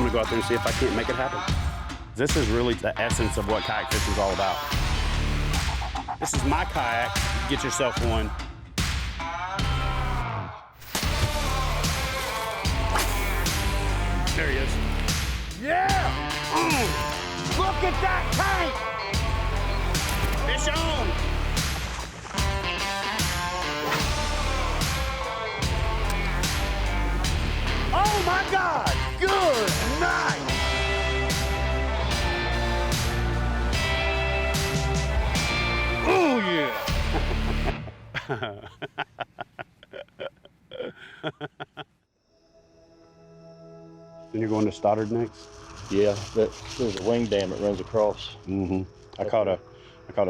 gonna go out there and see if I can't make it happen. This is really the essence of what kayak fishing is all about. This is my kayak. Get yourself one. There he is. Yeah! Look at that tank! Fish on! Oh my God! Good night! Oh yeah! Then you're going to Stoddard next? Yeah, there's a wing dam that runs across. Mm-hmm. I caught a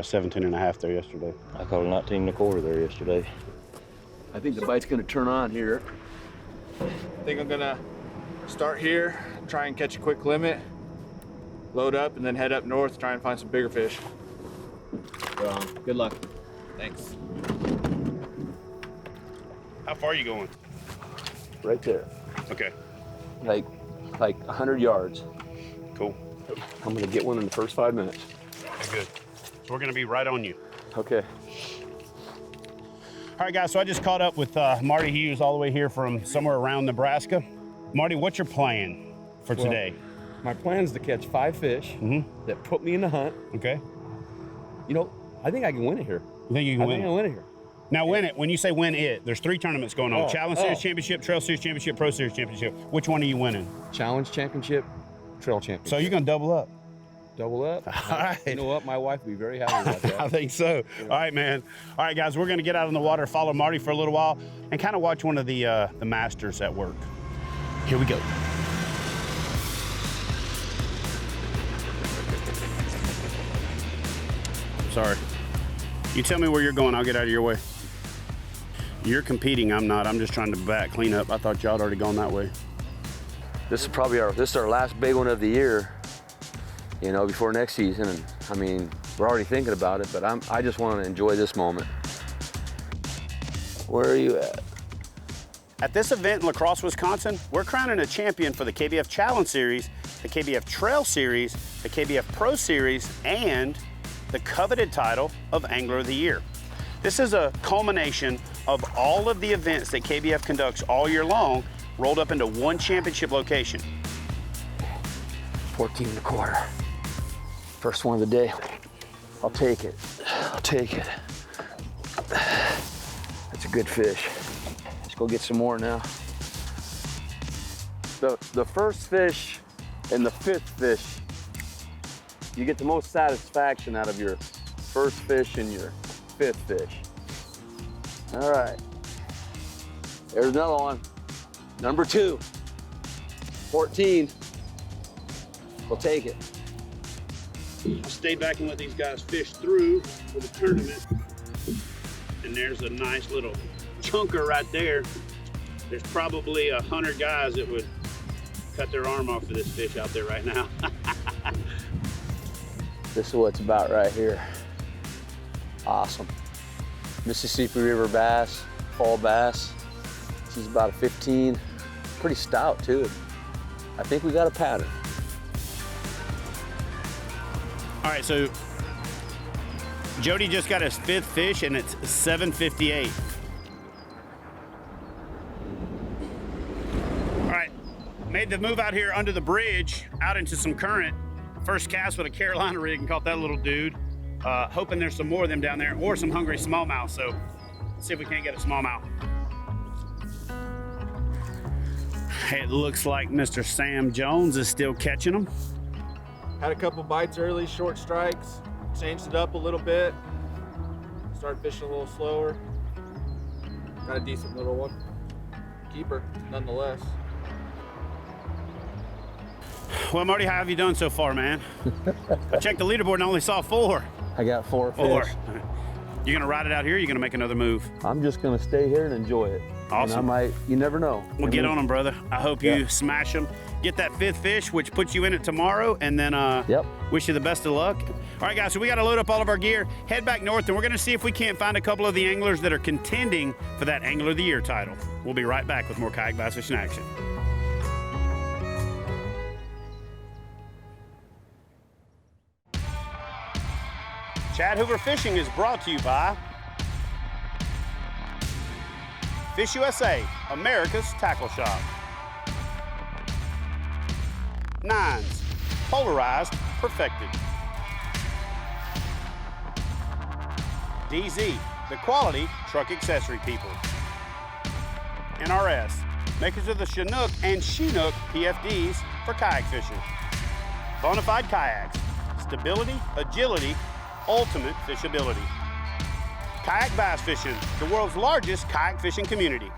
17 and a half there yesterday. I caught a 19 and a quarter there yesterday. I think the bite's gonna turn on here. I think I'm gonna start here, try and catch a quick limit, load up, and then head up north, try and find some bigger fish. Good luck. Thanks. How far are you going? Right there. Okay, Like 100 yards. cool. I'm gonna get one in the first 5 minutes. Okay, good. So we're gonna be right on you. Okay. All right, guys, so I just caught up with Marty Hughes all the way here from somewhere around Nebraska. Marty, what's your plan for today? My plan is to catch 5 fish that put me in the hunt. Okay. You know, I think I can win it here. You think you can I win think it? I win it here. Now, win it, when you say win it, there's 3 tournaments going on. Oh, Challenge Series oh. Championship, Trail Series Championship, Pro Series Championship. Which one are you winning? Challenge championship, trail championship. So you're gonna double up? double up. All right. You know what? My wife would be very happy about that. I think so. All right, man. All right, guys, we're gonna get out in the water, follow Marty for a little while, and kind of watch one of the masters at work. Here we go. Sorry. You tell me where you're going, I'll get out of your way. You're competing, I'm not. I'm just trying to clean up. I thought y'all had already gone that way. This is probably our last big one of the year, you know, before next season. And I mean, we're already thinking about it, but I just want to enjoy this moment. Where are you at? At this event in La Crosse, Wisconsin, we're crowning a champion for the KBF Challenge Series, the KBF Trail Series, the KBF Pro Series, and the coveted title of Angler of the Year. This is a culmination of all of the events that KBF conducts all year long, rolled up into one championship location. 14 and a quarter. First one of the day. I'll take it. I'll take it. That's a good fish. Let's go get some more now. The first fish and the fifth fish, you get the most satisfaction out of your first fish and your fifth fish. All right. There's another one. Number 2. 14. We'll take it. I'll stay back and let these guys fish through for the tournament. And there's a nice little chunker right there. There's probably 100 guys that would cut their arm off for this fish out there right now. This is what it's about right here. Awesome. Mississippi River bass, fall bass. This is about a 15, pretty stout too. I think we got a pattern. All right, so Jody just got his 5th fish and it's 7:58. All right, made the move out here under the bridge, out into some current. First cast with a Carolina rig and caught that little dude. Hoping there's some more of them down there or some hungry smallmouth. So let's see if we can't get a smallmouth. It looks like Mr. Sam Jones is still catching them. Had a couple bites early, short strikes, changed it up a little bit. Started fishing a little slower. Got a decent little one. Keeper, nonetheless. Well, Marty, how have you done so far, man? I checked the leaderboard and I only saw 4. I got 4 4. fish. You gonna ride it out here or you gonna make another move? I'm just gonna stay here and enjoy it. Awesome. And I might, you never know. Well, get on them, brother. I hope you smash them. Get that 5th fish, which puts you in it tomorrow, and then wish you the best of luck. All right, guys, so we got to load up all of our gear, head back north, and we're going to see if we can't find a couple of the anglers that are contending for that Angler of the Year title. We'll be right back with more kayak bass fishing action. Chad Hoover Fishing is brought to you by Fish USA, America's tackle shop. Nines, polarized, perfected. DZ, the quality truck accessory people. NRS, makers of the Chinook and Chinook PFDs for kayak fishing. Bonafide kayaks, stability, agility, ultimate fishability. Kayak bass fishing, the world's largest kayak fishing community.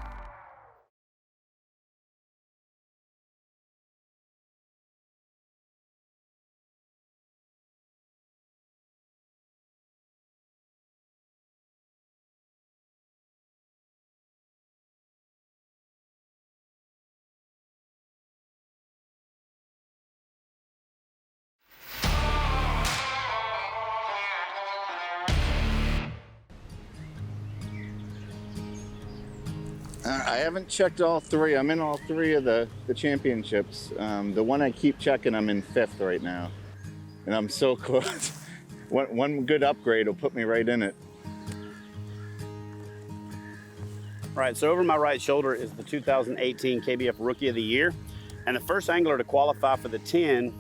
I haven't checked all three. I'm in all three of the championships. The one I keep checking, I'm in 5th right now. And I'm so close. One good upgrade will put me right in it. All right, so over my right shoulder is the 2018 KBF Rookie of the Year, and the first angler to qualify for the 10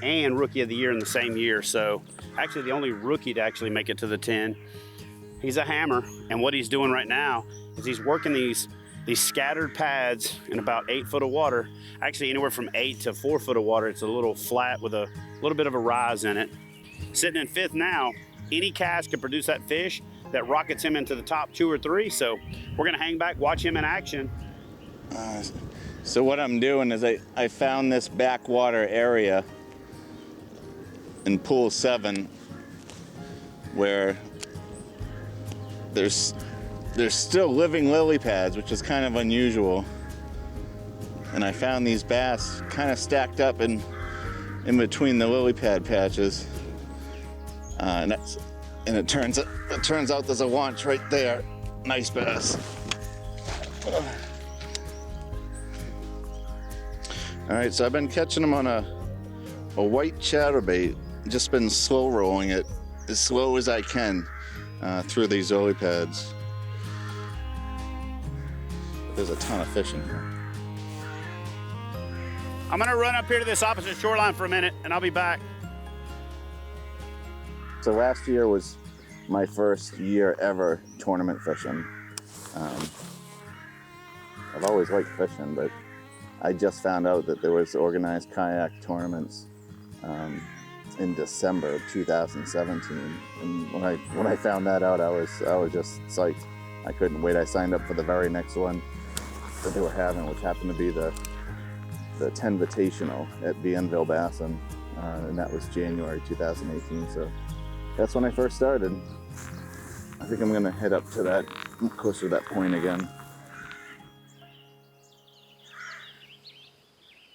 and Rookie of the Year in the same year. So actually the only rookie to actually make it to the 10. He's a hammer, and what he's doing right now is he's working these scattered pads in about 8 foot of water, actually anywhere from 8 to 4 foot of water. It's a little flat with a little bit of a rise in it. Sitting in 5th now, any cast can produce that fish that rockets him into the top 2 or 3. So we're gonna hang back, watch him in action. So what I'm doing is I found this backwater area in pool 7 where there's still living lily pads, which is kind of unusual. And I found these bass kind of stacked up in between the lily pad patches. And it turns out there's a launch right there. Nice bass. All right, so I've been catching them on a white chatterbait. Just been slow rolling it as slow as I can through these lily pads. There's a ton of fish in here. I'm gonna run up here to this opposite shoreline for a minute, and I'll be back. So last year was my first year ever tournament fishing. I've always liked fishing, but I just found out that there was organized kayak tournaments in December of 2017. And when I found that out, I was just psyched. I couldn't wait. I signed up for the very next one that they were having, which happened to be the 10 Invitational at Bienville Bassin, and that was January 2018. So that's when I first started. I think I'm gonna head up to that, closer to that point again.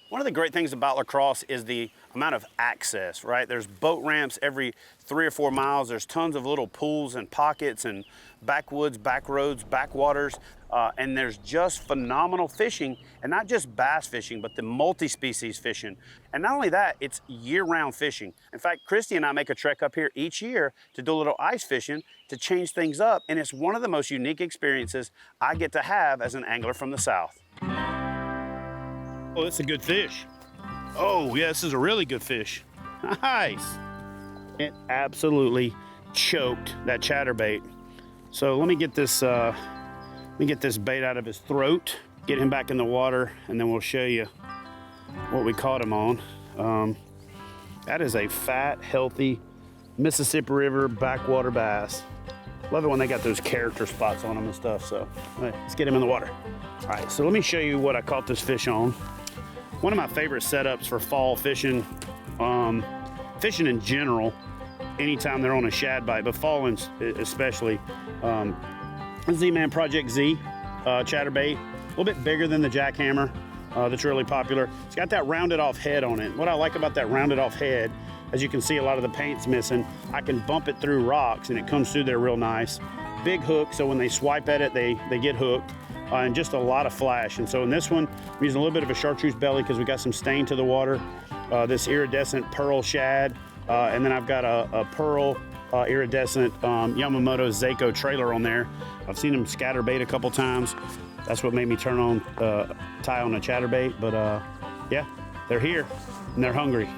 One of the great things about La Crosse is the amount of access, right? There's boat ramps every 3 or 4 miles. There's tons of little pools and pockets and backwoods, back roads, backwaters, and there's just phenomenal fishing, and not just bass fishing, but the multi-species fishing. And not only that, it's year-round fishing. In fact, Christy and I make a trek up here each year to do a little ice fishing to change things up, and it's one of the most unique experiences I get to have as an angler from the South. Oh, that's a good fish. Oh, yeah, this is a really good fish. Nice. It absolutely choked that chatterbait. So let me get this bait out of his throat, get him back in the water, and then we'll show you what we caught him on. That is a fat, healthy Mississippi River backwater bass. Love it when they got those character spots on them and stuff. So let's get him in the water. All right, so let me show you what I caught this fish on. One of my favorite setups for fall fishing, fishing in general, anytime they're on a shad bite, but fall especially, Z-Man Project Z chatterbait, a little bit bigger than the jackhammer that's really popular. It's got that rounded off head on it. What I like about that rounded off head, as you can see, a lot of the paint's missing. I can bump it through rocks and it comes through there real nice. Big hook, so when they swipe at it, they get hooked. And just a lot of flash. And so in this one, I'm using a little bit of a chartreuse belly because we got some stain to the water. This iridescent pearl shad, and then I've got a pearl iridescent Yamamoto Seiko trailer on there. I've seen them scatter bait a couple times. That's what made me turn on, tie on a chatterbait. But yeah, they're here and they're hungry.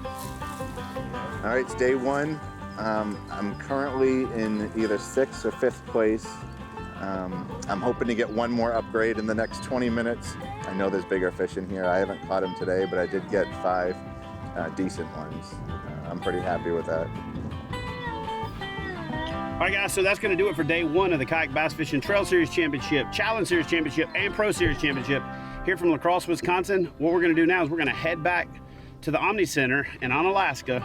All right, it's day one. I'm currently in either 6th or 5th place. I'm hoping to get one more upgrade in the next 20 minutes. I know there's bigger fish in here. I haven't caught them today, but I did get 5 decent ones. I'm pretty happy with that. All right, guys, so that's going to do it for day one of the Kayak Bass Fishing Trail Series Championship, Challenge Series Championship, and Pro Series Championship here from La Crosse, Wisconsin. What we're going to do now is we're going to head back to the Omni Center in Onalaska,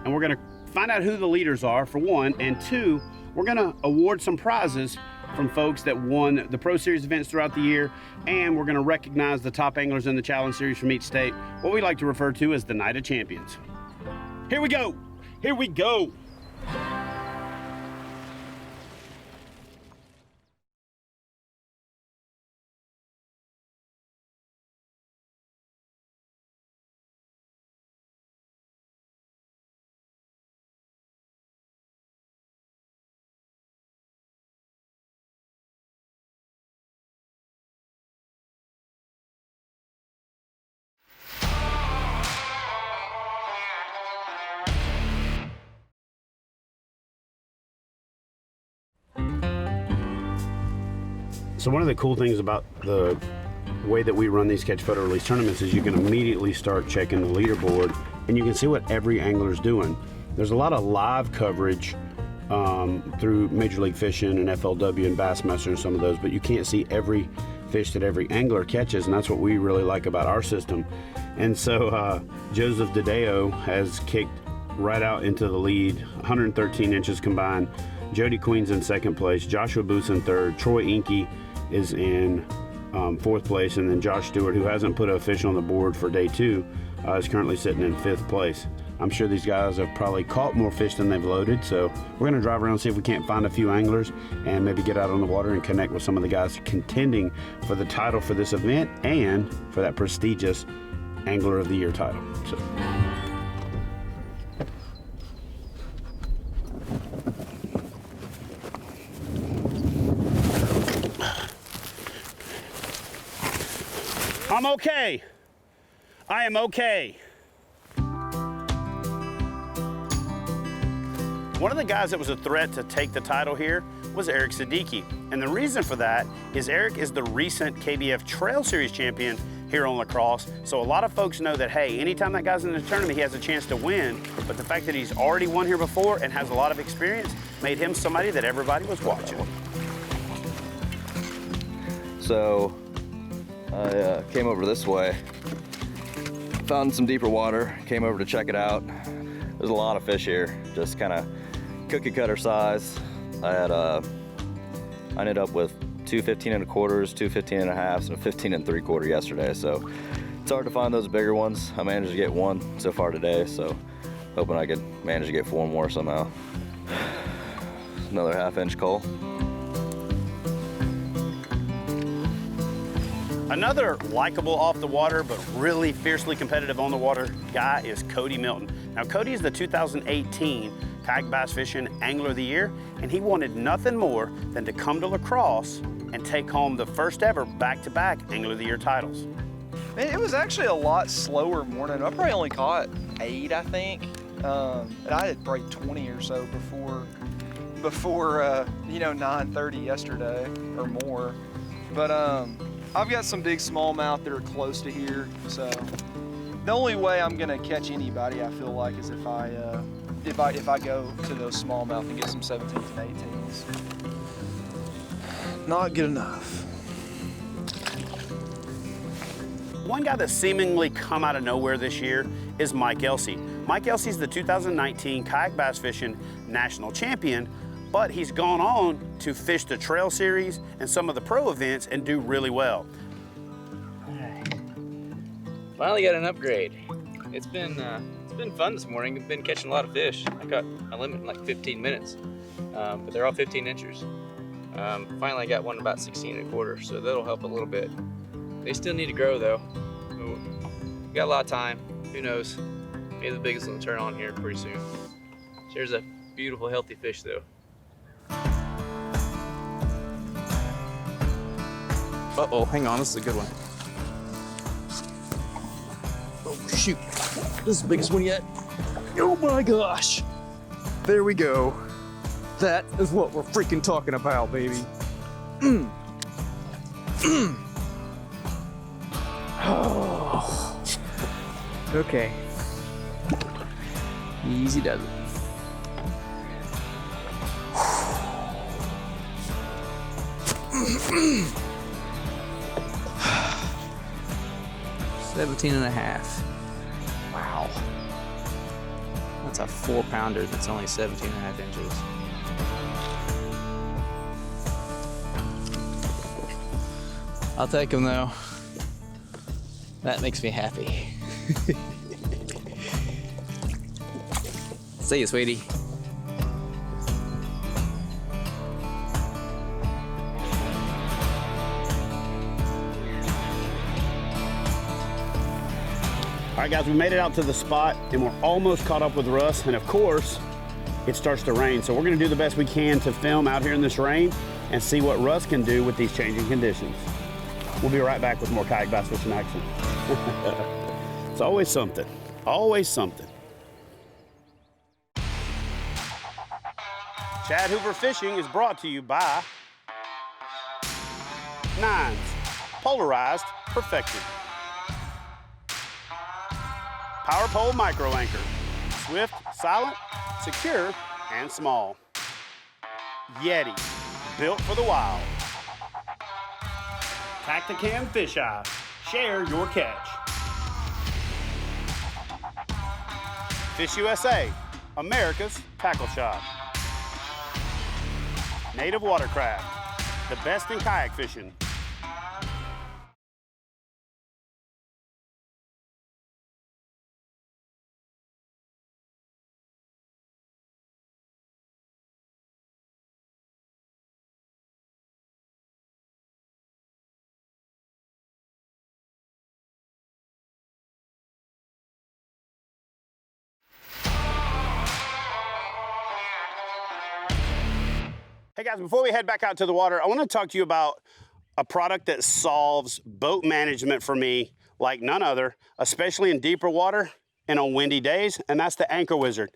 and we're going to find out who the leaders are, for one, and two, we're going to award some prizes from folks that won the Pro Series events throughout the year, and we're going to recognize the top anglers in the Challenge Series from each state, what we like to refer to as the Night of Champions. Here we go. Here we go. So one of the cool things about the way that we run these catch photo release tournaments is you can immediately start checking the leaderboard and you can see what every angler is doing. There's a lot of live coverage through Major League Fishing and FLW and Bassmaster and some of those, but you can't see every fish that every angler catches, and that's what we really like about our system. And so Joseph DeDeo has kicked right out into the lead, 113 inches combined. Jody Queen's in 2nd place, Joshua Booth's in 3rd, Troy Inke is in 4th place, and then Josh Stewart, who hasn't put a fish on the board for day 2, is currently sitting in 5th place. I'm sure these guys have probably caught more fish than they've loaded, so we're going to drive around and see if we can't find a few anglers and maybe get out on the water and connect with some of the guys contending for the title for this event and for that prestigious Angler of the Year title. So. I'm okay. I am okay. One of the guys that was a threat to take the title here was Eric Siddiqui. And the reason for that is Eric is the recent KBF Trail Series champion here on La Crosse. So a lot of folks know that, hey, anytime that guy's in the tournament, he has a chance to win. But the fact that he's already won here before and has a lot of experience made him somebody that everybody was watching. So I came over this way, found some deeper water, came over to check it out. There's a lot of fish here, just kind of cookie cutter size. I ended up with 2 15 1/4s, 2 15 1/2s, and a 15 3/4 yesterday. So it's hard to find those bigger ones. I managed to get one so far today, so hoping I could manage to get 4 more somehow. Another 1/2 inch coal. Another likable off the water, but really fiercely competitive on the water guy is Cody Milton. Now, Cody is the 2018 Kayak Bass Fishing Angler of the Year, and he wanted nothing more than to come to La Crosse and take home the first ever back-to-back Angler of the Year titles. Man, it was actually a lot slower morning. I probably only caught 8, I think. And I had probably 20 or so before 9:30 yesterday or more. But I've got some big smallmouth that are close to here, so the only way I'm gonna catch anybody, I feel like, is if I go to those smallmouth and get some 17s and 18s. Not good enough. One guy that's seemingly come out of nowhere this year is Mike Elsey. Mike Elsey's the 2019 Kayak Bass Fishing National Champion, but he's gone on to fish the Trail Series and some of the pro events and do really well. Finally got an upgrade. It's been fun this morning. I've been catching a lot of fish. I got my limit in like 15 minutes, but they're all 15 inchers. Finally got one about 16 1/4, so that'll help a little bit. They still need to grow though. We got a lot of time. Who knows? Maybe the biggest one will turn on here pretty soon. There's a beautiful, healthy fish though. Uh-oh, hang on, this is a good one. Oh, shoot. This is the biggest one yet. Oh my gosh. There we go. That is what we're freaking talking about, baby. Oh. Okay. Easy does it. $17.5. Wow. That's a 4-pounder that's only 17.5 inches. I'll take him though. That makes me happy. See you, sweetie. All right, guys, we made it out to the spot and we're almost caught up with Russ. And of course, it starts to rain. So we're gonna do the best we can to film out here in this rain and see what Russ can do with these changing conditions. We'll be right back with more kayak bass fishing action. It's always something, always something. Chad Hoover Fishing is brought to you by Nines, Polarized, Perfected. Power Pole Micro Anchor, swift, silent, secure, and small. Yeti, built for the wild. Tacticam Fish Eye, share your catch. Fish USA, America's tackle shop. Native Watercraft, the best in kayak fishing. Hey guys, before we head back out to the water, I want to talk to you about a product that solves boat management for me like none other, especially in deeper water and on windy days, and that's the Anchor Wizard.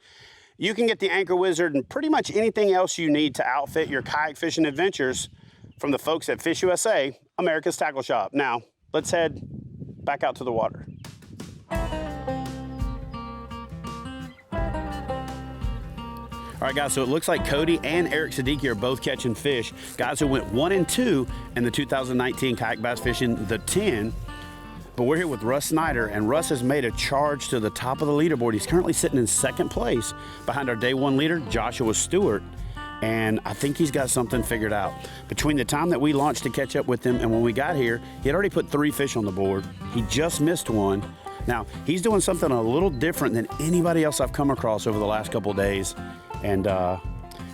You can get the Anchor Wizard and pretty much anything else you need to outfit your kayak fishing adventures from the folks at Fish USA, America's tackle shop. Now, let's head back out to the water. All right, guys, so it looks like Cody and Eric Siddiqui are both catching fish. Guys who went 1 and 2 in the 2019 Kayak Bass Fishing the 10. But we're here with Russ Snyder, and Russ has made a charge to the top of the leaderboard. He's currently sitting in second place behind our day one leader, Joshua Stewart. And I think he's got something figured out. Between the time that we launched to catch up with him and when we got here, he had already put 3 fish on the board. He just missed one. Now, he's doing something a little different than anybody else I've come across over the last couple of days. And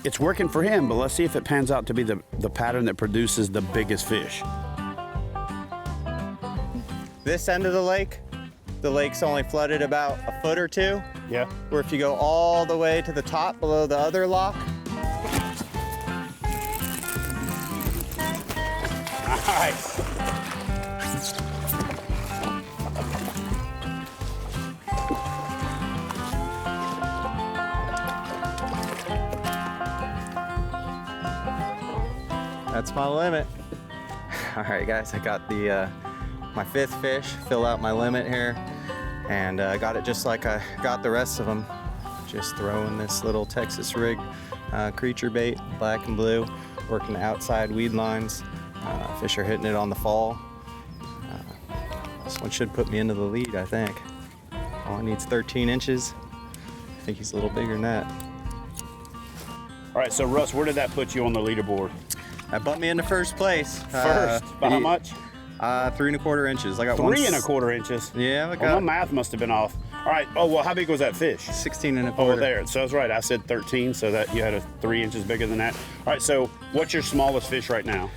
it's working for him, but let's see if it pans out to be the pattern that produces the biggest fish. This end of the lake's only flooded about a foot or 2. Yeah. Where if you go all the way to the top below the other lock. Nice. That's my limit. All right, guys, I got the my 5th fish, fill out my limit here, and I got it just like I got the rest of them. Just throwing this little Texas rig creature bait, black and blue, working the outside weed lines. Fish are hitting it on the fall. This one should put me into the lead, I think. All it needs 13 inches. I think he's a little bigger than that. All right, so Russ, where did that put you on the leaderboard? That bumped me into first place. First? By how much? 3 1/4 inches. I got 3 1/4 inches? Yeah, I got. Well, my math must have been off. All right. Oh, well, how big was that fish? 16 1/4. Oh, there. So I was right. I said 13, so that you had a 3 inches bigger than that. All right. So what's your smallest fish right now?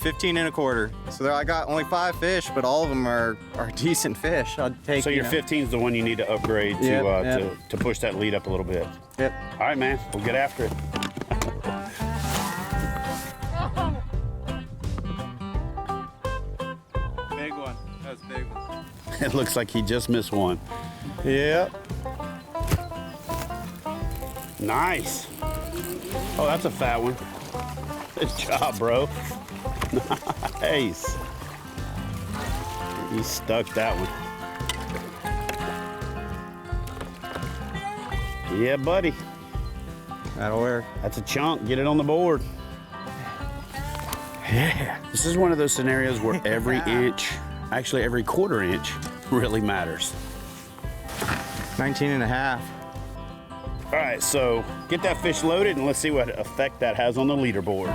15 and a quarter. So I got only 5 fish, but all of them are decent fish. I'd take. So your 15 is the one you need to upgrade to, Yep. to push that lead up a little bit. Yep. All right, man. We'll get after it. Big one. That was a big one. It looks like he just missed one. Yep. Nice. Oh, that's a fat one. Good job, bro. Nice. He stuck that one. Yeah, buddy. That'll work. That's a chunk. Get it on the board. Yeah. This is one of those scenarios where every inch, actually every quarter inch, really matters. 19 and a half. All right, so get that fish loaded and let's see what effect that has on the leaderboard.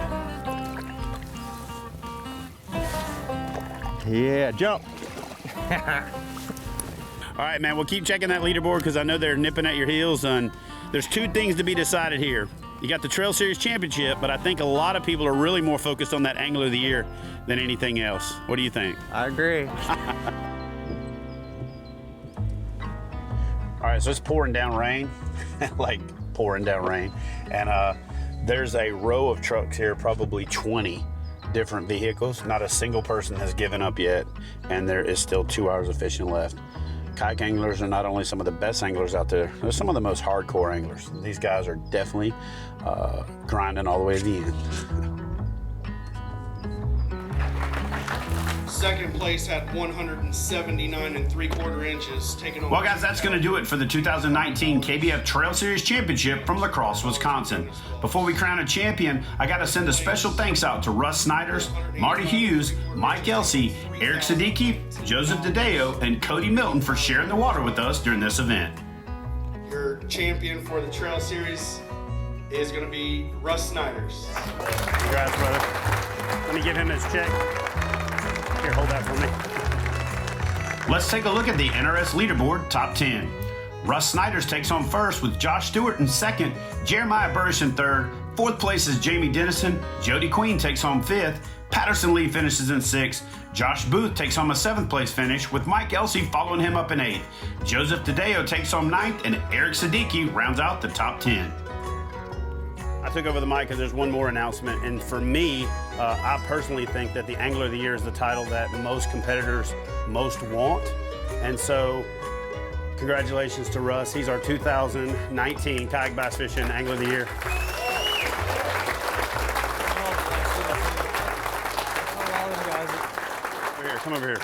Yeah, jump. All right, man, we'll keep checking that leaderboard because I know they're nipping at your heels. And there's 2 things to be decided here. You got the Trail Series Championship, but I think a lot of people are really more focused on that Angler of the Year than anything else. What do you think? I agree. All right, so it's pouring down rain, like pouring down rain. And there's a row of trucks here, probably 20 different vehicles. Not a single person has given up yet, and there is still 2 hours of fishing left. Kayak anglers are not only some of the best anglers out there, they're some of the most hardcore anglers. These guys are definitely grinding all the way to the end. Second place at 179 3/4 inches, taking on. Well, guys, that's going to do it for the 2019 KBF Trail Series Championship from La Crosse, Wisconsin. Before we crown a champion, I got to send a special thanks out to Russ Snyders, Marty Hughes, Mike Elsey, Eric Siddiqui, Joseph DeDeo, and Cody Milton for sharing the water with us during this event. Your champion for the Trail Series is going to be Russ Snyders. Congrats, brother. Let me give him his check. Here, hold that for me. Let's take a look at the NRS leaderboard top 10. Russ Snyders takes home first with Josh Stewart in second, Jeremiah Burrish in third. Fourth place is Jamie Dennison. Jody Queen takes home fifth. Patterson Lee finishes in sixth. Josh Booth takes home a 7th place finish with Mike Elsey following him up in 8th. Joseph DeDeo takes home 9th and Eric Siddiqui rounds out the top 10. I took over the mic because there's one more announcement, and for me, I personally think that the Angler of the Year is the title that most competitors most want, and so congratulations to Russ. He's our 2019 Kayak Bass Fishing Angler of the Year. Over here, come over here.